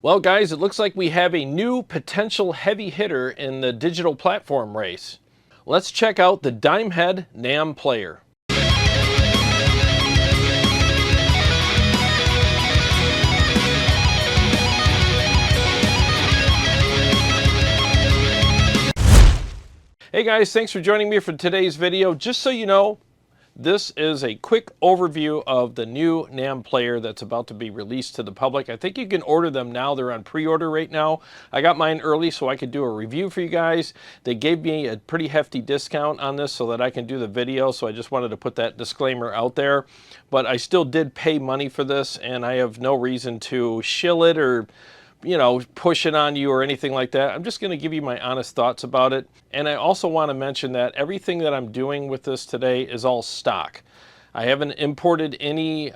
Well, guys, it looks like we have a new potential heavy hitter in the digital platform race. Let's check out the Dimehead NAMM player. Hey guys, thanks for joining me for today's video. Just so you know, this is a quick overview of the new NAMM player that's about to be released to the public. I think you can order them now. They're on pre-order right now. I got mine early so I could do a review for you guys. They gave me a pretty hefty discount on this so that I can do the video, so I just wanted to put that disclaimer out there. But I still did pay money for this, and I have no reason to shill it or push it on you or anything like that. I'm just going to give you my honest thoughts about it. And I also want to mention that everything that I'm doing with this today is all stock. I haven't imported any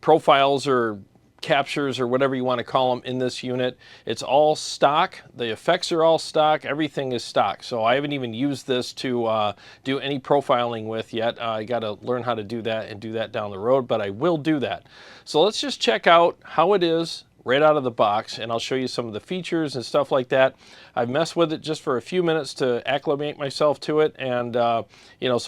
profiles or captures or whatever you want to call them in this unit. It's all stock. The effects are all stock. Everything is stock. So I haven't even used this to do any profiling with yet. I got to learn how to do that and do that down the road, but I will do that. So let's just check out how it is right out of the box, and I'll show you some of the features and stuff like that. I've messed with it just for a few minutes to acclimate myself to it, and so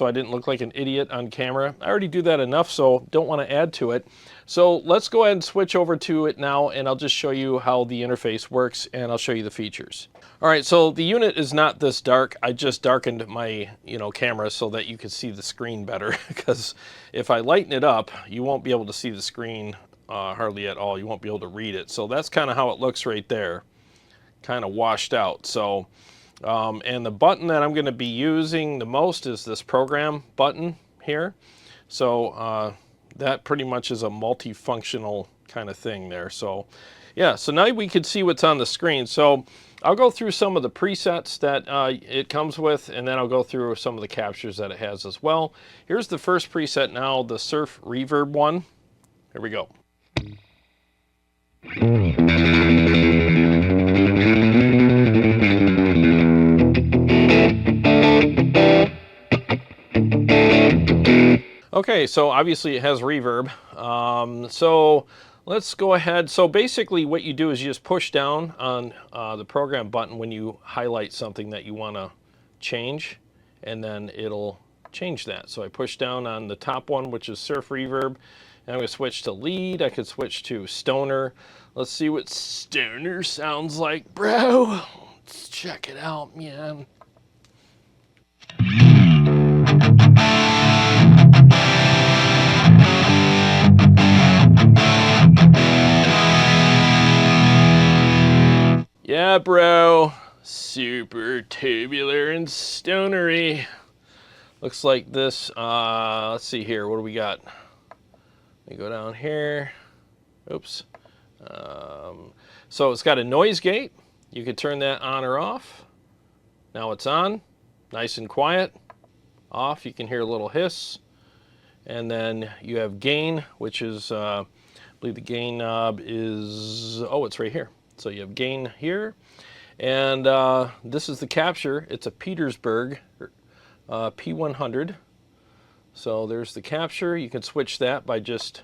I didn't look like an idiot on camera. I already do that enough, so don't want to add to it. So let's go ahead and switch over to it now, and I'll just show you how the interface works, and I'll show you the features. All right, so the unit is not this dark. I just darkened my camera so that you can see the screen better, because if I lighten it up, you won't be able to see the screen hardly at all. You won't be able to read it. So that's kind of how it looks right there, kind of washed out. So and the button that I'm going to be using the most is this program button here. So that pretty much is a multifunctional kind of thing there. So yeah, so now we can see what's on the screen. So I'll go through some of the presets that it comes with, and then I'll go through some of the captures that it has as well. Here's the first preset now, the surf reverb one. Here we go. Okay, so obviously it has reverb. So let's go ahead. So basically what you do is you just push down on the program button when you highlight something that you want to change, and then it'll change that. So I push down on the top one, which is surf reverb. I'm going to switch to lead. I could switch to stoner. Let's see what stoner sounds like, bro. Let's check it out, man. Yeah, bro. Super tubular and stonery. Looks like this. Let's see here. What do we got? Let me go down here. Oops. So it's got a noise gate. You can turn that on or off. Now it's on, nice and quiet. Off, you can hear a little hiss. And then you have gain, which is, I believe the gain knob is, oh, it's right here. So you have gain here. And this is the capture. It's a Petersburg P100. So there's the capture. You can switch that by just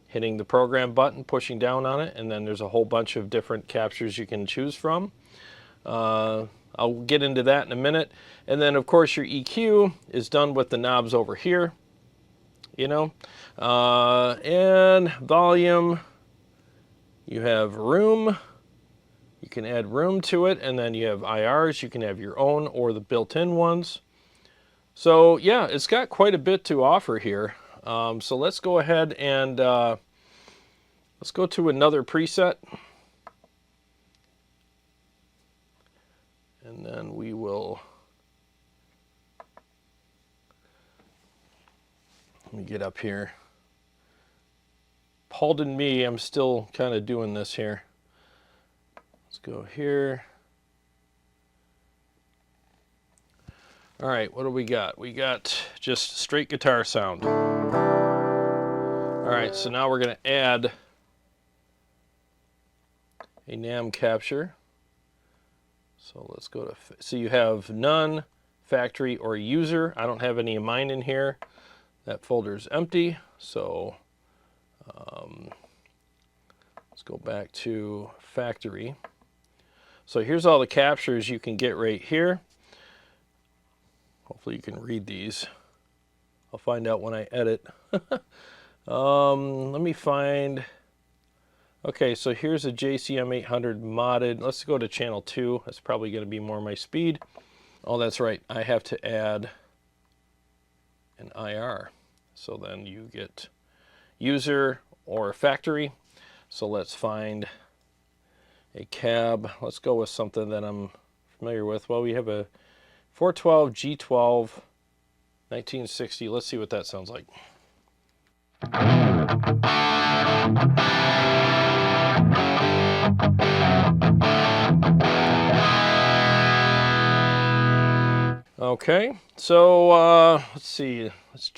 hitting the program button, pushing down on it, and then there's a whole bunch of different captures you can choose from. I'll get into that in a minute. And then of course your EQ is done with the knobs over here, and volume, you have room. You can add room to it, and then you have IRs. You can have your own or the built-in ones. So yeah, it's got quite a bit to offer here. So let's go ahead and let's go to another preset. And then we will, let me get up here. Pardon me, I'm still kind of doing this here. Let's go here. All right, what do we got? We got just straight guitar sound. All right, so now we're going to add a NAMM capture. So let's go to, so you have none, factory, or user. I don't have any of mine in here. That folder is empty, so let's Let's go back to factory. So here's all the captures you can get right here. Hopefully you can read these. I'll find out when I edit. Let me find... Okay, so here's a JCM 800 modded. Let's go to channel 2. That's probably going to be more my speed. Oh, that's right. I have to add an IR. So then you get user or factory. So let's find a cab. Let's go with something that I'm familiar with. Well, we have a 412 G12 1960. Let's see what that sounds like. Okay, so let's see. Let's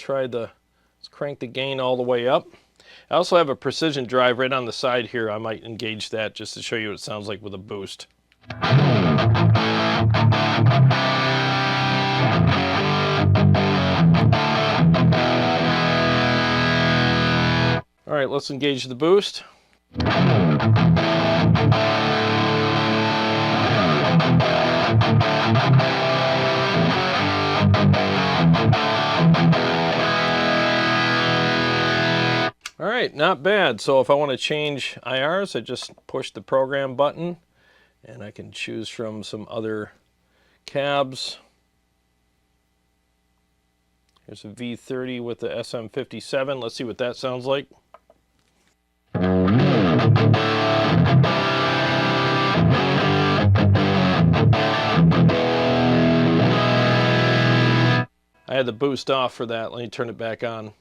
crank the gain all the way up. I also have a precision drive right on the side here. I might engage that just to show you what it sounds like with a boost. All right, let's engage the boost. All right, not bad. So if I want to change IRs, I just push the program button and I can choose from some other cabs. Here's a V30 with the SM57. Let's see what that sounds like. I had the boost off for that. Let me turn it back on.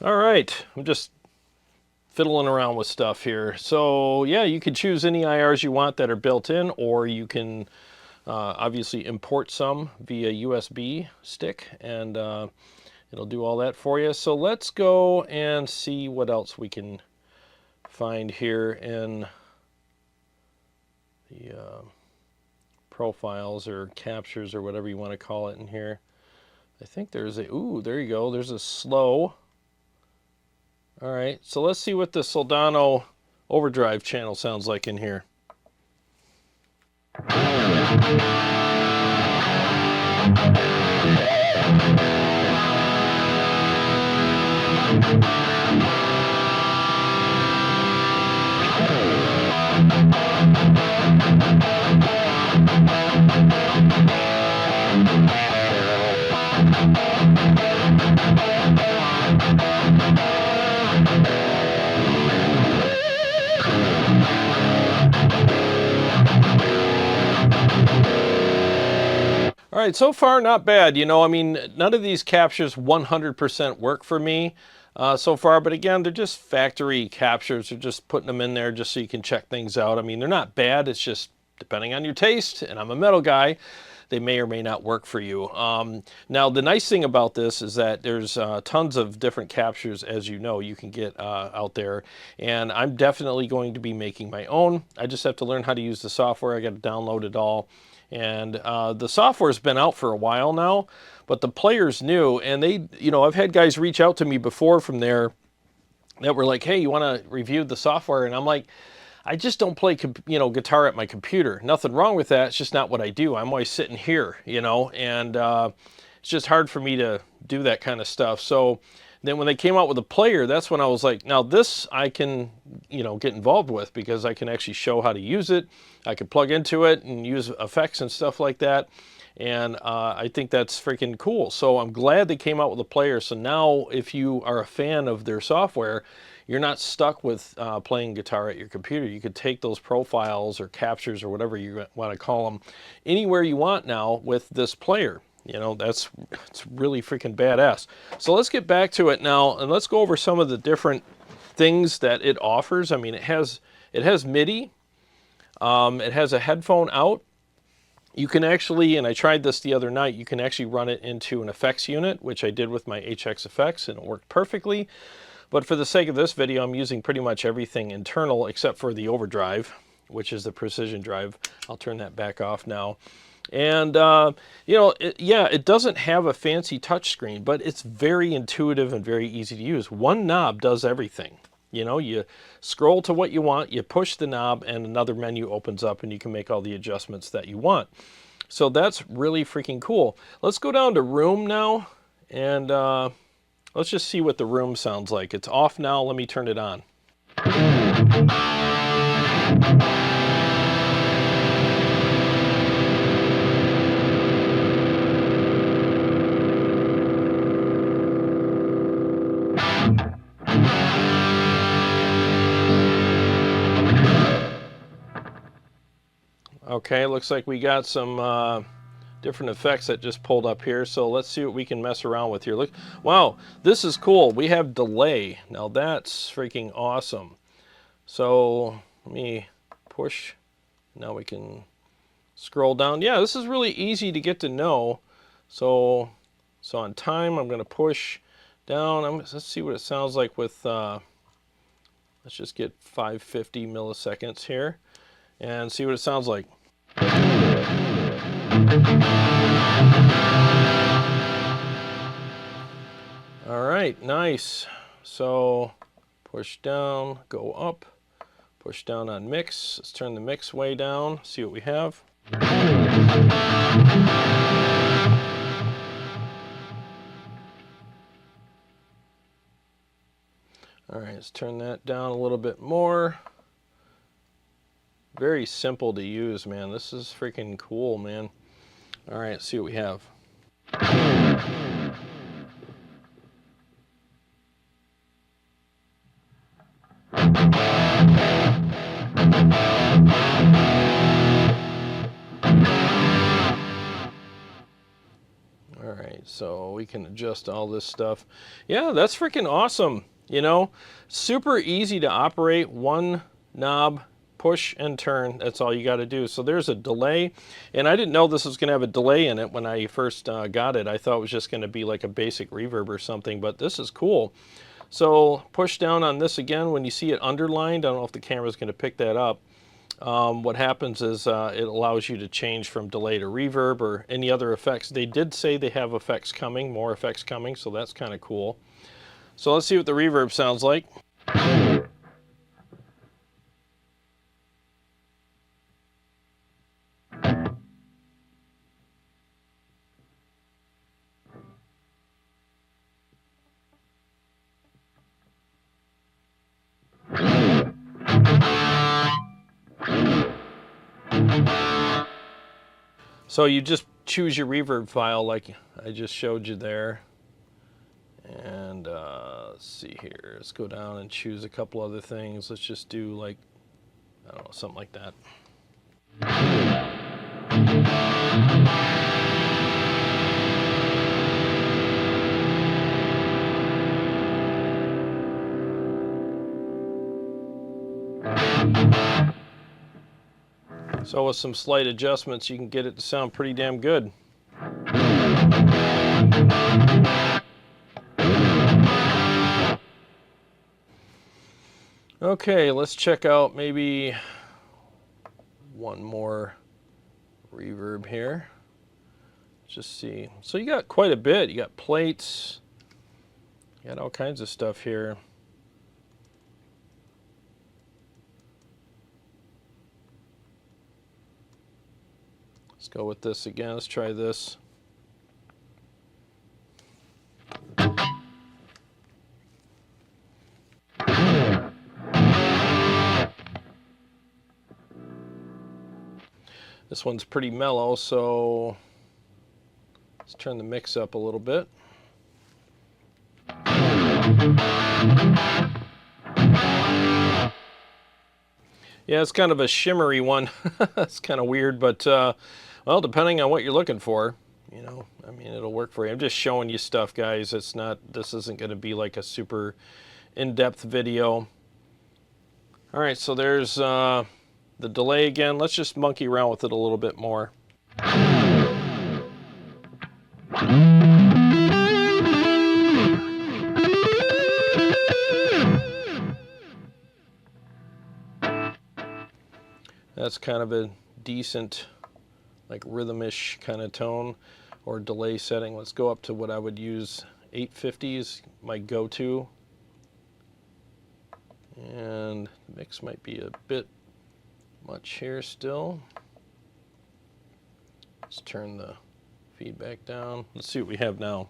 All right, I'm just fiddling around with stuff here. So yeah, you can choose any IRs you want that are built in, or you can obviously import some via USB stick, and it'll do all that for you. So let's go and see what else we can find here in the profiles or captures or whatever you want to call it in here. I think there's a, ooh, there you go, there's a slow. All right, so let's see what the Soldano overdrive channel sounds like in here. All right, so far not bad. You know, I mean, none of these captures 100% work for me so far, but again, they're just factory captures. They're just putting them in there just so you can check things out. I mean, they're not bad. It's just depending on your taste, and I'm a metal guy, they may or may not work for you. Now, the nice thing about this is that there's tons of different captures, as you know, you can get out there, and I'm definitely going to be making my own. I just have to learn how to use the software. I got to download it all. And the software's been out for a while now, but the player's new, and they, you know, I've had guys reach out to me before from there that were like, hey, you want to review the software? And I'm like, I just don't play, you know, guitar at my computer. Nothing wrong with that. It's just not what I do. I'm always sitting here, you know, and it's just hard for me to do that kind of stuff. So then when they came out with a player, that's when I was like, now this I can, you know, get involved with, because I can actually show how to use it. I can plug into it and use effects and stuff like that. And I think that's freaking cool. So I'm glad they came out with a player. So now if you are a fan of their software, you're not stuck with playing guitar at your computer. You could take those profiles or captures or whatever you want to call them anywhere you want now with this player. You know, it's really freaking badass. So let's get back to it now, and let's go over some of the different things that it offers. I mean, it has MIDI. It has a headphone out. You can actually, and I tried this the other night, you can actually run it into an effects unit, which I did with my HX effects, and it worked perfectly. But for the sake of this video, I'm using pretty much everything internal except for the overdrive, which is the precision drive. I'll turn that back off now. And, you know, it doesn't have a fancy touchscreen, but it's very intuitive and very easy to use. One knob does everything. You know, you scroll to what you want, you push the knob, and another menu opens up, and you can make all the adjustments that you want. So that's really freaking cool. Let's go down to room now, and let's just see what the room sounds like. It's off now. Let me turn it on. Okay, looks like we got some different effects that just pulled up here. So let's see what we can mess around with here. Look, wow, this is cool. We have delay. Now that's freaking awesome. So let me push. Now we can scroll down. Yeah, this is really easy to get to know. So on time, I'm going to push down. Let's see what it sounds like with, let's just get 550 milliseconds here and see what it sounds like. All right, nice. So push down, go up, push down on mix. Let's turn the mix way down, see what we have. All right, let's turn that down a little bit more. Very simple to use, man. This is freaking cool, man. All right, let's see what we have. All right, so we can adjust all this stuff. Yeah, that's freaking awesome. You know, super easy to operate. One knob, push and turn. That's all you got to do. So there's a delay, and I didn't know this was going to have a delay in it when I first got it. I thought it was just going to be like a basic reverb or something, but this is cool. So push down on this again. When you see it underlined, I don't know if the camera's going to pick that up. What happens is it allows you to change from delay to reverb or any other effects. They did say they have effects coming, more effects coming, so that's kind of cool. So let's see what the reverb sounds like. So you just choose your reverb file like I just showed you there. And let's see here. Let's go down and choose a couple other things. Let's just do like, I don't know, something like that. So with some slight adjustments, you can get it to sound pretty damn good. Okay, let's check out maybe one more reverb here. Just see. So you got quite a bit. You got plates. You got all kinds of stuff here. Let's go with this again. Let's try this. This one's pretty mellow, so let's turn the mix up a little bit. Yeah, it's kind of a shimmery one. It's kind of weird, but well, depending on what you're looking for, you know, I mean, it'll work for you. I'm just showing you stuff, guys. It's not, this isn't going to be like a super in-depth video. All right, so there's The delay again, let's just monkey around with it a little bit more. That's kind of a decent, like rhythmish kind of tone or delay setting. Let's go up to what I would use. 850 is my go-to. And the mix might be a bit much here still. Let's turn the feedback down. Let's see what we have now.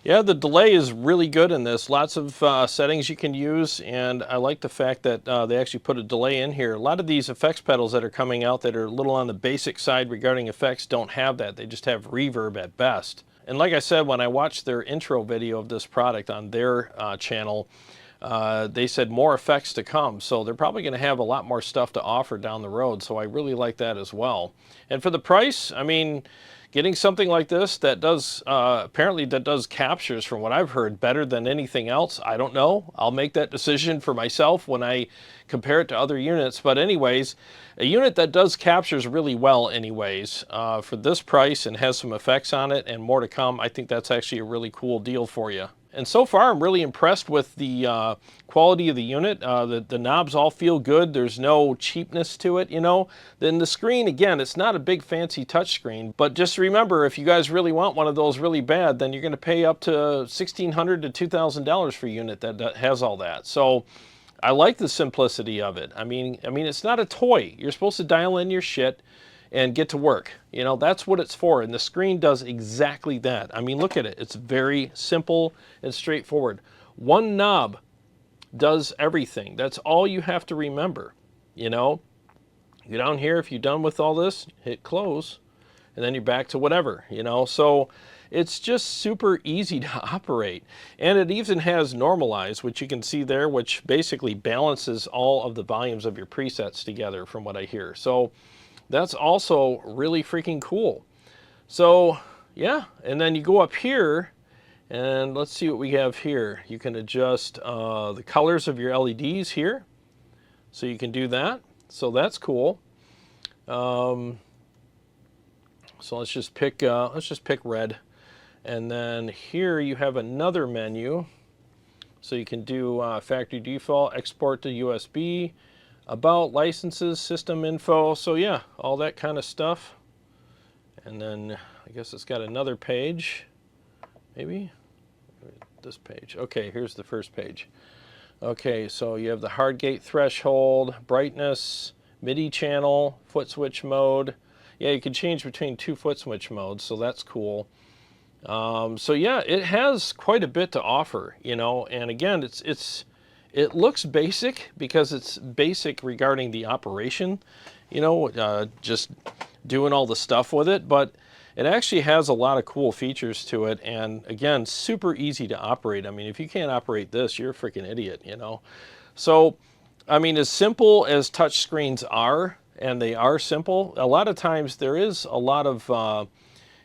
Yeah, the delay is really good in this. Lots of settings you can use, and I like the fact that they actually put a delay in here. A lot of these effects pedals that are coming out that are a little on the basic side regarding effects don't have that. They just have reverb at best. And like I said, when I watched their intro video of this product on their channel, they said more effects to come. So they're probably going to have a lot more stuff to offer down the road. So I really like that as well. And for the price, I mean, getting something like this that does, apparently that does captures from what I've heard better than anything else. I don't know. I'll make that decision for myself when I compare it to other units. But anyways, a unit that does captures really well anyways, for this price and has some effects on it and more to come, I think that's actually a really cool deal for you. And so far, I'm really impressed with the quality of the unit. The knobs all feel good. There's no cheapness to it, you know. Then the screen, again, it's not a big fancy touch screen. But just remember, if you guys really want one of those really bad, then you're going to pay up to $1,600 to $2,000 for a unit that has all that. So I like the simplicity of it. I mean, it's not a toy. You're supposed to dial in your shit and get to work. You know, that's what it's for. And the screen does exactly that. I mean, look at it. It's very simple and straightforward. One knob does everything. That's all you have to remember. You know, you down here, if you're done with all this, hit close, and then you're back to whatever, you know. So it's just super easy to operate. And it even has normalize, which you can see there, which basically balances all of the volumes of your presets together from what I hear. So that's also really freaking cool. So yeah, and then you go up here and let's see what we have here. You can adjust the colors of your LEDs here. So you can do that. So that's cool. So let's just pick red. And then here you have another menu. So you can do factory default, export to USB, about, licenses, system info. So yeah, all that kind of stuff. And then I guess it's got another page, maybe this page. Okay, here's the first page. Okay, so you have the hard gate threshold, brightness, MIDI channel, foot switch mode. Yeah, you can change between 2 foot switch modes, so that's cool. So yeah, it has quite a bit to offer, you know. And again, it looks basic because it's basic regarding the operation, you know, just doing all the stuff with it, but it actually has a lot of cool features to it. And again, super easy to operate. I mean, if you can't operate this, you're a freaking idiot, you know. So, I mean, as simple as touch screens are, and they are simple, a lot of times there is a lot of,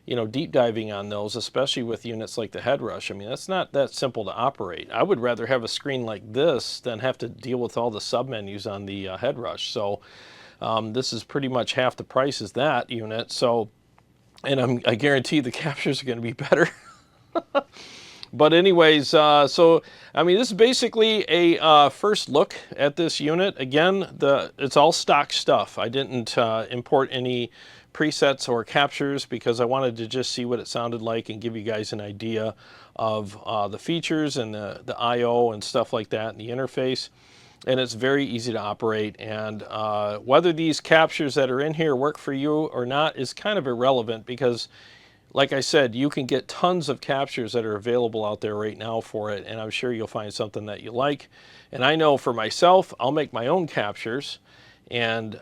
you know, deep diving on those, especially with units like the Headrush. I mean, that's not that simple to operate. I would rather have a screen like this than have to deal with all the submenus on the Headrush. So this is pretty much half the price as that unit. So, and I guarantee the captures are going to be better. But anyways, so I mean, this is basically a first look at this unit. Again, it's all stock stuff. I didn't import any presets or captures because I wanted to just see what it sounded like and give you guys an idea of the features and the I/O and stuff like that and the interface. And it's very easy to operate, and whether these captures that are in here work for you or not is kind of irrelevant because, like I said, you can get tons of captures that are available out there right now for it, and I'm sure you'll find something that you like. And I know for myself, I'll make my own captures and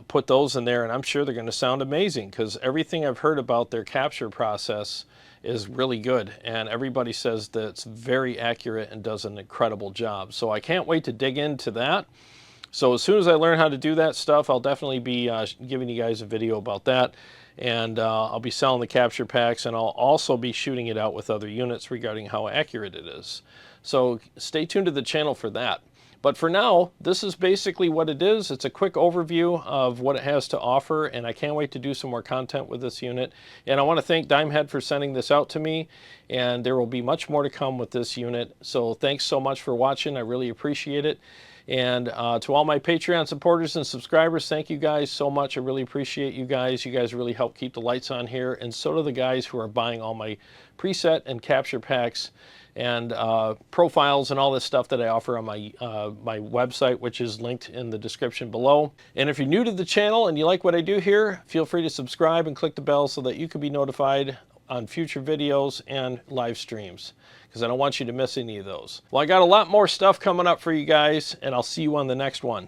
put those in there, and I'm sure they're going to sound amazing because everything I've heard about their capture process is really good, and everybody says that it's very accurate and does an incredible job. So I can't wait to dig into that. So as soon as I learn how to do that stuff, I'll definitely be giving you guys a video about that. And I'll be selling the capture packs, and I'll also be shooting it out with other units regarding how accurate it is. So stay tuned to the channel for that. But for now, this is basically what it is. It's a quick overview of what it has to offer, and I can't wait to do some more content with this unit. And I want to thank Dimehead for sending this out to me, and there will be much more to come with this unit. So thanks so much for watching. I really appreciate it. And to all my Patreon supporters and subscribers, thank you guys so much. I really appreciate you guys. You guys really help keep the lights on here. And so do the guys who are buying all my preset and capture packs and profiles and all this stuff that I offer on my, my website, which is linked in the description below. And if you're new to the channel and you like what I do here, feel free to subscribe and click the bell so that you can be notified on future videos and live streams, because I don't want you to miss any of those. Well, I got a lot more stuff coming up for you guys, and I'll see you on the next one.